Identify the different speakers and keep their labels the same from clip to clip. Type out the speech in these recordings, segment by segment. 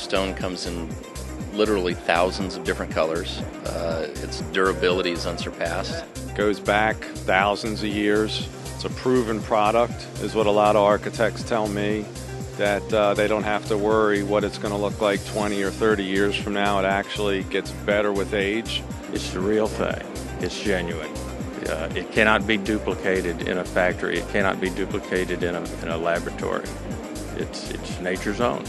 Speaker 1: stone comes in literally thousands of different colors. Its durability is unsurpassed.
Speaker 2: Goes back thousands of years. It's a proven product, is what a lot of architects tell me, that they don't have to worry what it's going to look like 20 or 30 years from now. It actually gets better with age.
Speaker 3: It's the real thing. It's genuine. It cannot be duplicated in a factory. It cannot be duplicated in a laboratory. It's nature's own.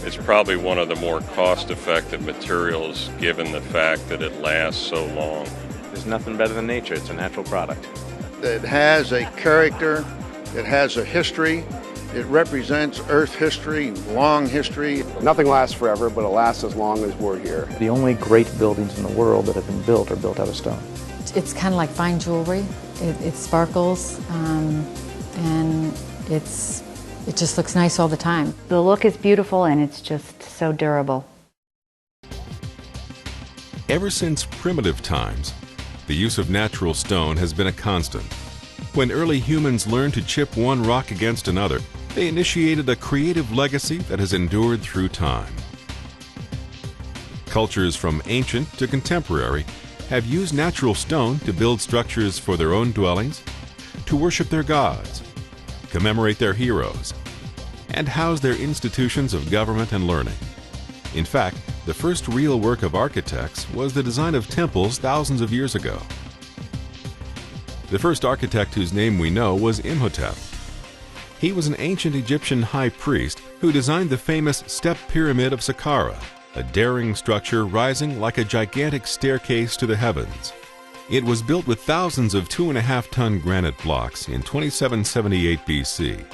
Speaker 4: It's probably one of the more cost-effective materials given the fact that it lasts so long.
Speaker 2: There's nothing better than nature. It's a natural product.
Speaker 5: It has a character. It has a history. It represents Earth history, long history.
Speaker 6: Nothing lasts forever, but it lasts as long as we're here.
Speaker 7: The only great buildings in the world that have been built are built out of stone.
Speaker 8: It's kind of like fine jewelry. It sparkles, and it just looks nice all the time.
Speaker 9: The look is beautiful, and it's just so durable.
Speaker 10: Ever since primitive times, the use of natural stone has been a constant. When early humans learned to chip one rock against another, they initiated a creative legacy that has endured through time. Cultures from ancient to contemporary have used natural stone to build structures for their own dwellings, to worship their gods, commemorate their heroes, and house their institutions of government and learning. In fact, the first real work of architects was the design of temples thousands of years ago. The first architect whose name we know was Imhotep. He was an ancient Egyptian high priest who designed the famous Step Pyramid of Saqqara, a daring structure rising like a gigantic staircase to the heavens. It was built with thousands of 2.5-ton granite blocks in 2778 BC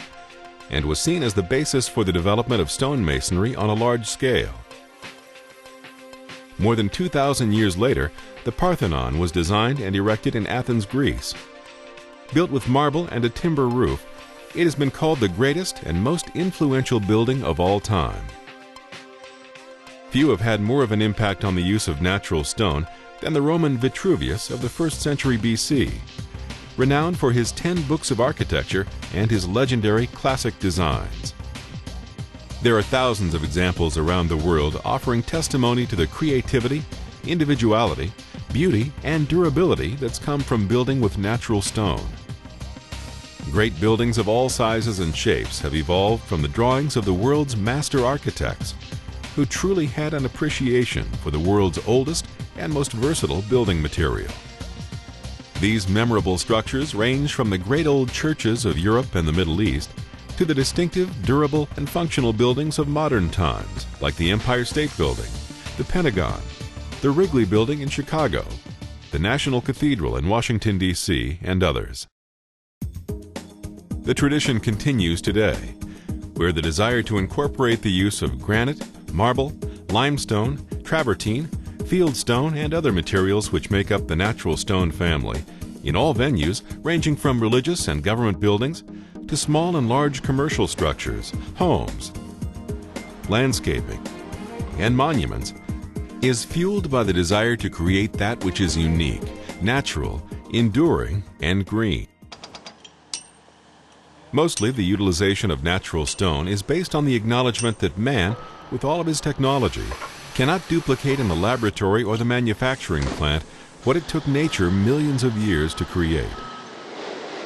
Speaker 10: and was seen as the basis for the development of stonemasonry on a large scale. More than 2,000 years later, the Parthenon was designed and erected in Athens, Greece. Built with marble and a timber roof, it has been called the greatest and most influential building of all time. Few have had more of an impact on the use of natural stone than the Roman Vitruvius of the 1st century BC, renowned for his 10 books of architecture and his legendary classic designs. There are thousands of examples around the world offering testimony to the creativity, individuality, beauty, and durability that's come from building with natural stone. Great buildings of all sizes and shapes have evolved from the drawings of the world's master architects, who truly had an appreciation for the world's oldest and most versatile building material. These memorable structures range from the great old churches of Europe and the Middle East to the distinctive, durable, and functional buildings of modern times, like the Empire State Building, the Pentagon, the Wrigley Building in Chicago, the National Cathedral in Washington, D.C., and others. The tradition continues today, where the desire to incorporate the use of granite, marble, limestone, travertine, fieldstone, and other materials which make up the natural stone family, in all venues ranging from religious and government buildings to small and large commercial structures, homes, landscaping, and monuments, is fueled by the desire to create that which is unique, natural, enduring, and green. Mostly, the utilization of natural stone is based on the acknowledgement that man, with all of his technology, cannot duplicate in the laboratory or the manufacturing plant what it took nature millions of years to create.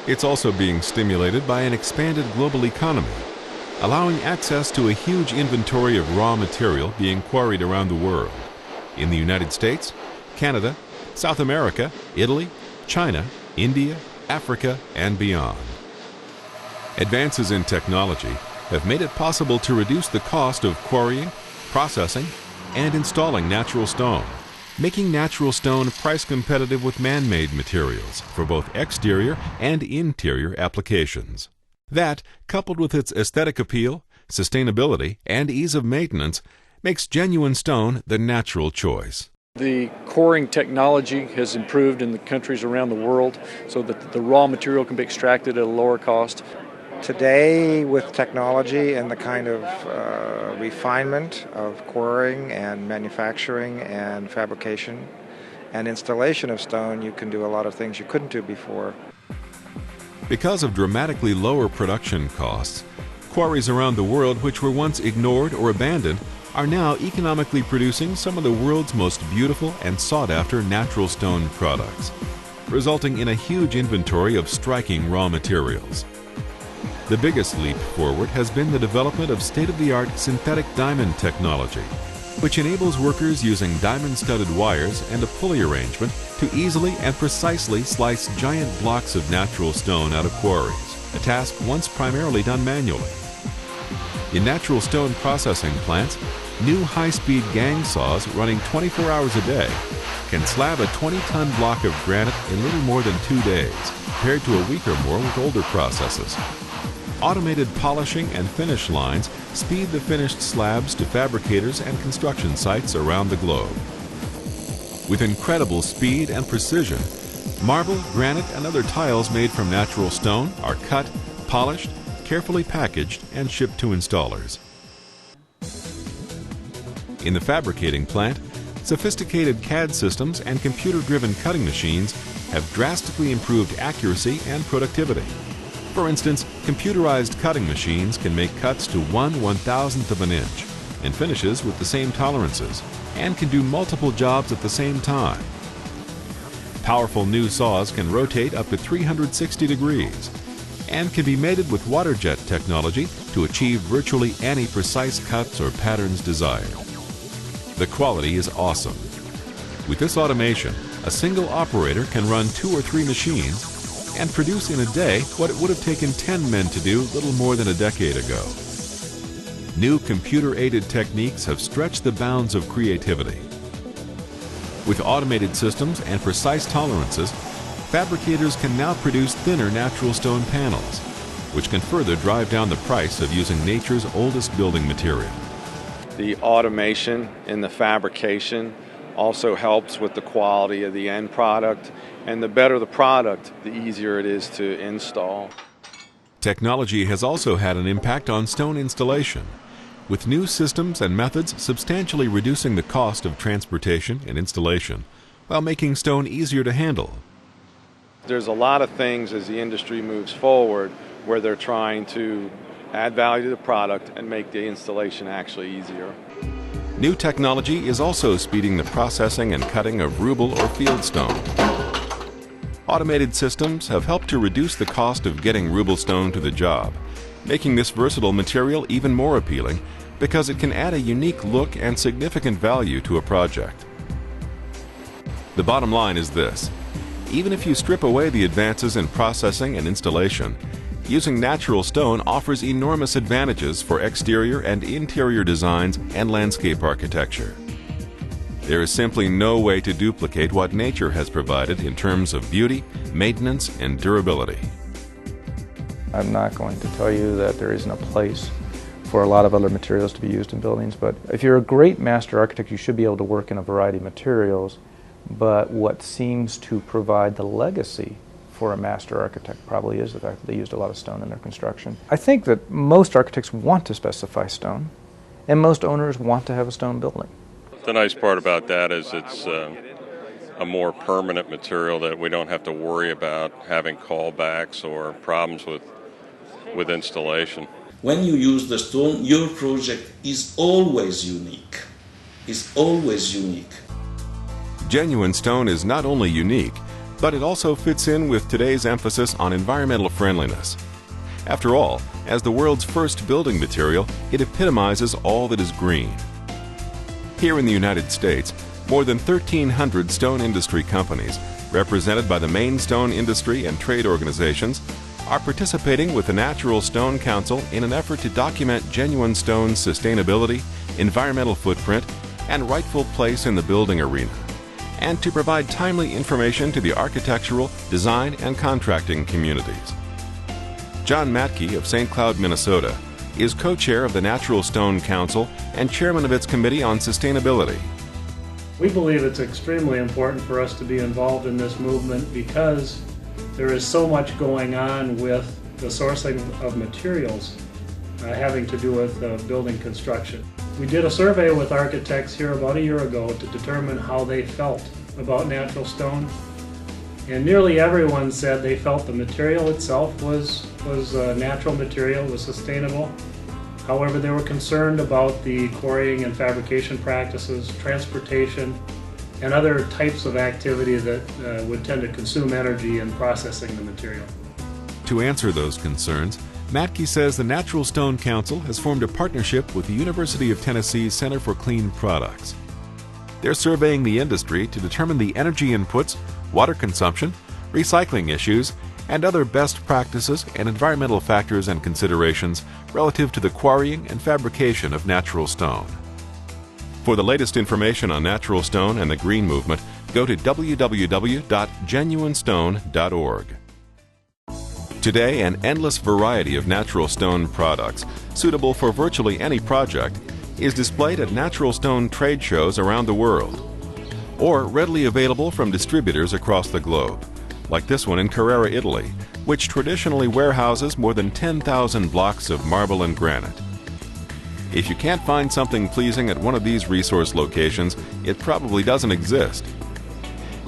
Speaker 10: It's also being stimulated by an expanded global economy, allowing access to a huge inventory of raw material being quarried around the world, in the United States, Canada, South America, Italy, China, India, Africa, and beyond. Advances in technology have made it possible to reduce the cost of quarrying, processing, and installing natural stone, making natural stone price competitive with man-made materials for both exterior and interior applications. That, coupled with its aesthetic appeal, sustainability, and ease of maintenance, makes genuine stone the natural choice.
Speaker 11: The coring technology has improved in the countries around the world so that the raw material can be extracted at a lower cost.
Speaker 12: Today, with technology and the kind of refinement of quarrying and manufacturing and fabrication and installation of stone, you can do a lot of things you couldn't do before.
Speaker 10: Because of dramatically lower production costs, quarries around the world which were once ignored or abandoned are now economically producing some of the world's most beautiful and sought-after natural stone products, resulting in a huge inventory of striking raw materials. The biggest leap forward has been the development of state-of-the-art synthetic diamond technology, which enables workers using diamond-studded wires and a pulley arrangement to easily and precisely slice giant blocks of natural stone out of quarries, a task once primarily done manually. In natural stone processing plants, new high-speed gang saws running 24 hours a day can slab a 20-ton block of granite in little more than 2 days, compared to a week or more with older processes. Automated polishing and finish lines speed the finished slabs to fabricators and construction sites around the globe. With incredible speed and precision, marble, granite, and other tiles made from natural stone are cut, polished, carefully packaged, and shipped to installers. In the fabricating plant, sophisticated CAD systems and computer-driven cutting machines have drastically improved accuracy and productivity. For instance, computerized cutting machines can make cuts to 1/1000th of an inch and finishes with the same tolerances, and can do multiple jobs at the same time. Powerful new saws can rotate up to 360 degrees and can be mated with water jet technology to achieve virtually any precise cuts or patterns desired. The quality is awesome. With this automation, a single operator can run 2 or 3 machines and produce in a day what it would have taken 10 men to do little more than a decade ago. New computer-aided techniques have stretched the bounds of creativity. With automated systems and precise tolerances, fabricators can now produce thinner natural stone panels, which can further drive down the price of using nature's oldest building material.
Speaker 2: The automation in the fabrication also helps with the quality of the end product, and the better the product, the easier it is to install.
Speaker 10: Technology has also had an impact on stone installation, with new systems and methods substantially reducing the cost of transportation and installation, while making stone easier to handle.
Speaker 2: There's a lot of things as the industry moves forward where they're trying to add value to the product and make the installation actually easier.
Speaker 10: New technology is also speeding the processing and cutting of ruble or field stone. Automated systems have helped to reduce the cost of getting ruble stone to the job, making this versatile material even more appealing because it can add a unique look and significant value to a project. The bottom line is this: even if you strip away the advances in processing and installation, using natural stone offers enormous advantages for exterior and interior designs and landscape architecture. There is simply no way to duplicate what nature has provided in terms of beauty, maintenance, and durability.
Speaker 7: I'm not going to tell you that there isn't a place for a lot of other materials to be used in buildings, but if you're a great master architect, you should be able to work in a variety of materials. But what seems to provide the legacy for a master architect probably is the fact that they used a lot of stone in their construction. I think that most architects want to specify stone, and most owners want to have a stone building.
Speaker 4: The nice part about that is it's a more permanent material that we don't have to worry about having callbacks or problems with installation.
Speaker 13: When you use the stone, your project is always unique. Is always unique.
Speaker 10: Genuine stone is not only unique, but it also fits in with today's emphasis on environmental friendliness. After all, as the world's first building material, it epitomizes all that is green. Here in the United States, more than 1,300 stone industry companies, represented by the main stone industry and trade organizations, are participating with the Natural Stone Council in an effort to document genuine stone's sustainability, environmental footprint, and rightful place in the building arena, and to provide timely information to the architectural, design, and contracting communities. John Matke of St. Cloud, Minnesota, is co-chair of the Natural Stone Council and chairman of its Committee on Sustainability.
Speaker 14: We believe it's extremely important for us to be involved in this movement because there is so much going on with the sourcing of materials having to do with building construction. We did a survey with architects here about a year ago to determine how they felt about natural stone, and nearly everyone said they felt the material itself was natural material, was sustainable, However, they were concerned about the quarrying and fabrication practices, transportation, and other types of activity that would tend to consume energy in processing the material.
Speaker 10: To answer those concerns, Matke says the Natural Stone Council has formed a partnership with the University of Tennessee's Center for Clean Products. They're surveying the industry to determine the energy inputs, water consumption, recycling issues, and other best practices and environmental factors and considerations relative to the quarrying and fabrication of natural stone. For the latest information on natural stone and the green movement, go to www.genuinestone.org. Today, an endless variety of natural stone products, suitable for virtually any project, is displayed at natural stone trade shows around the world, or readily available from distributors across the globe, like this one in Carrara, Italy, which traditionally warehouses more than 10,000 blocks of marble and granite. If you can't find something pleasing at one of these resource locations, it probably doesn't exist.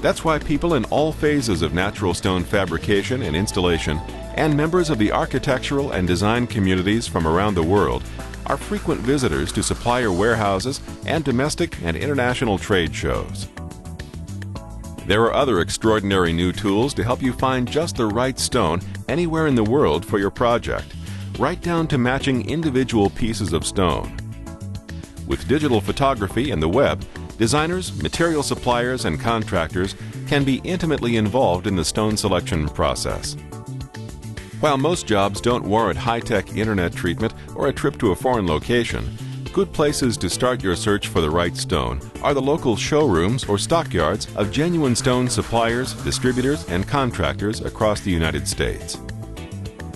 Speaker 10: That's why people in all phases of natural stone fabrication and installation, and members of the architectural and design communities from around the world, are frequent visitors to supplier warehouses and domestic and international trade shows. There are other extraordinary new tools to help you find just the right stone anywhere in the world for your project, right down to matching individual pieces of stone. With digital photography and the web, designers, material suppliers, and contractors can be intimately involved in the stone selection process. While most jobs don't warrant high-tech internet treatment or a trip to a foreign location, good places to start your search for the right stone are the local showrooms or stockyards of genuine stone suppliers, distributors, and contractors across the United States.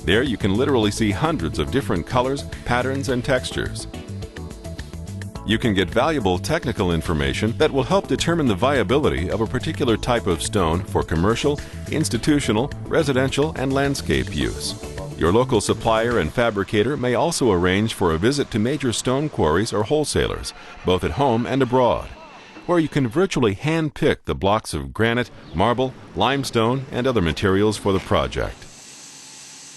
Speaker 10: There you can literally see hundreds of different colors, patterns, and textures. You can get valuable technical information that will help determine the viability of a particular type of stone for commercial, institutional, residential, and landscape use. Your local supplier and fabricator may also arrange for a visit to major stone quarries or wholesalers, both at home and abroad, where you can virtually hand-pick the blocks of granite, marble, limestone, and other materials for the project.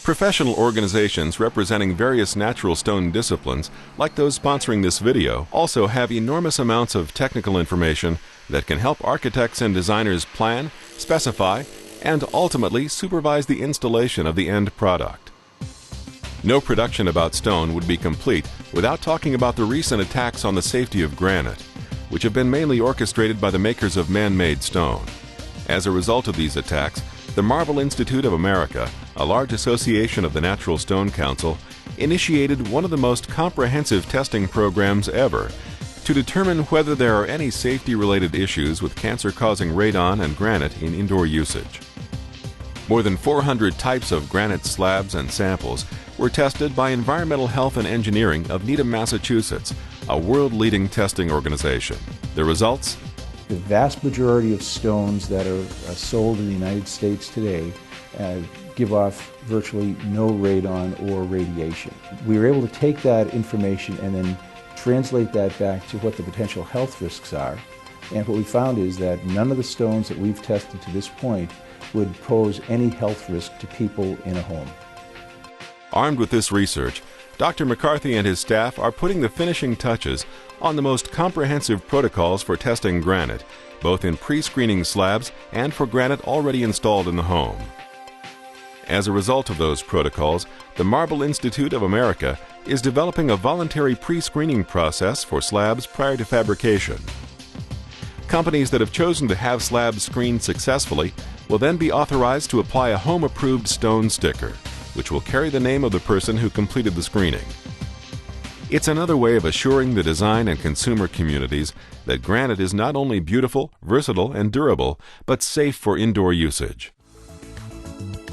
Speaker 10: Professional organizations representing various natural stone disciplines, like those sponsoring this video, also have enormous amounts of technical information that can help architects and designers plan, specify, and ultimately supervise the installation of the end product. No production about stone would be complete without talking about the recent attacks on the safety of granite, which have been mainly orchestrated by the makers of man-made stone. As a result of these attacks, the Marble Institute of America, a large association of the Natural Stone Council, initiated one of the most comprehensive testing programs ever to determine whether there are any safety-related issues with cancer-causing radon and granite in indoor usage. More than 400 types of granite slabs and samples were tested by Environmental Health and Engineering of Needham, Massachusetts, a world-leading testing organization. The results?
Speaker 15: The vast majority of stones that are sold in the United States today give off virtually no radon or radiation. We were able to take that information and then translate that back to what the potential health risks are. And what we found is that none of the stones that we've tested to this point would pose any health risk to people in a home.
Speaker 10: Armed with this research, Dr. McCarthy and his staff are putting the finishing touches on the most comprehensive protocols for testing granite, both in pre-screening slabs and for granite already installed in the home. As a result of those protocols, the Marble Institute of America is developing a voluntary pre-screening process for slabs prior to fabrication. Companies that have chosen to have slabs screened successfully will then be authorized to apply a home-approved stone sticker, which will carry the name of the person who completed the screening. It's another way of assuring the design and consumer communities that granite is not only beautiful, versatile, and durable, but safe for indoor usage.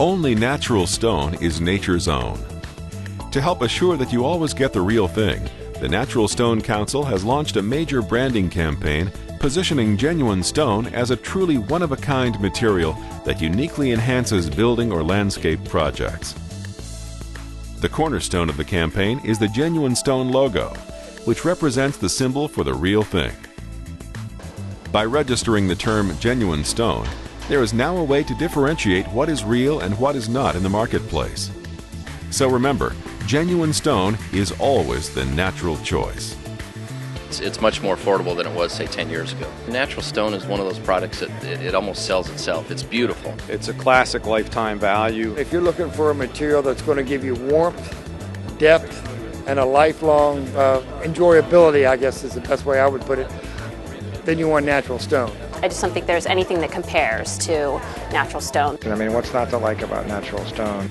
Speaker 10: Only natural stone is nature's own. To help assure that you always get the real thing, the Natural Stone Council has launched a major branding campaign positioning genuine stone as a truly one-of-a-kind material that uniquely enhances building or landscape projects. The cornerstone of the campaign is the Genuine Stone logo, which represents the symbol for the real thing. By registering the term genuine stone, there is now a way to differentiate what is real and what is not in the marketplace. So remember, genuine stone is always the natural choice.
Speaker 1: It's much more affordable than it was, say, 10 years ago. Natural stone is one of those products that it almost sells itself. It's beautiful.
Speaker 2: It's a classic lifetime value.
Speaker 16: If you're looking for a material that's going to give you warmth, depth, and a lifelong enjoyability, I guess is the best way I would put it, then you want natural stone.
Speaker 17: I just don't think there's anything that compares to natural stone.
Speaker 12: I mean, what's not to like about natural stone?